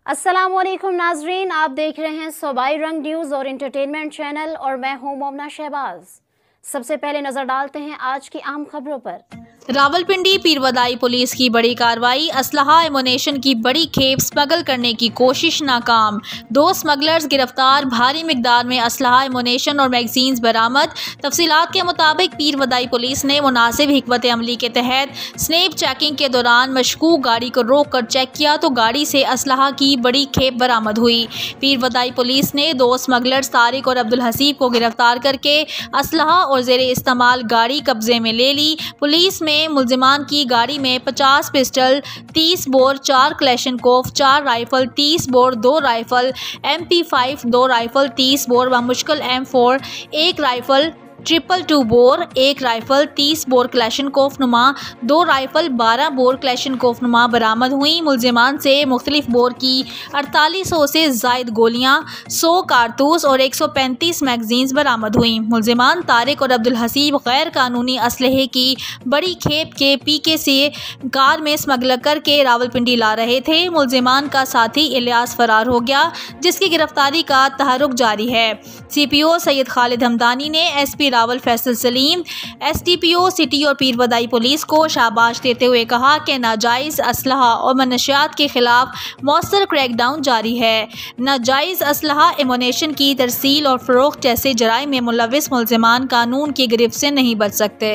अस्सलामुअलैकुम नाजरीन, आप देख रहे हैं सूबाई रंग न्यूज़ और इंटरटेनमेंट चैनल और मैं हूं मोमना शहबाज। सबसे पहले नजर डालते हैं आज की अहम खबरों पर। रावलपिंडी पीरवदाई पुलिस की बड़ी कार्रवाई, असलहा एमुनेशन की बड़ी खेप स्मगल करने की कोशिश नाकाम। 2 स्मगलर्स गिरफ्तार, भारी मिकदार में असलहा एमुनेशन और मैगजीन्स बरामद। तफसीलात के मुताबिक पीरवदाई पुलिस ने मुनासिब हिकमत अमली के तहत स्नेप चेकिंग के दौरान मशकूक गाड़ी को रोक कर चेक किया तो गाड़ी से असलहा की बड़ी खेप बरामद हुई। पीरवदाई पुलिस ने 2 स्मगलर्स तारिक और अब्दुल हसीब को गिरफ्तार करके असलहा और जेरे इस्तेमाल गाड़ी कब्जे में ले ली। पुलिस में मुल्जिमान की गाड़ी में 50 pistol, 30 bore, 4 Kalashnikov, 4 rifle, 30 bore, 2 rifle, MP5, 2 rifle, 30 bore व मुश्किल M4, 1 rifle 222 bore, 1 rifle 30 bore Kalashnikov नुमा, 2 राइफल 12 बोर क्लैशनकोफ नुमा बरामद हुई। मुल्जिमान से मुख्तलिफ बोर की 4800 से जायद गोलियां, 100 कारतूस और 135 मैगजीन्स बरामद हुई। मुल्जिमान तारिक और अब्दुल हसीब गैर कानूनी असलहे की बड़ी खेप के पीके से कार में स्मगल करके रावलपिंडी ला रहे थे। मुल्जिमान का साथी इलियास फरार हो गया, जिसकी गिरफ्तारी का तहरुक जारी है। CPO सैयद खालिद हमदानी ने SP Rawal Faisal Salim, SDPO city और पीरवदाई पुलिस को शाबाश देते हुए कहा कि नाजायज़ असलहा और मनशियात के खिलाफ मौसर क्रैकडाउन जारी है। नाजायज़ असलहा एमुनेशन की तरसील और फ़रोख्त जैसे जराइम में मुलविस मुल्ज़िमान कानून की गिरफ्त से नहीं बच सकते।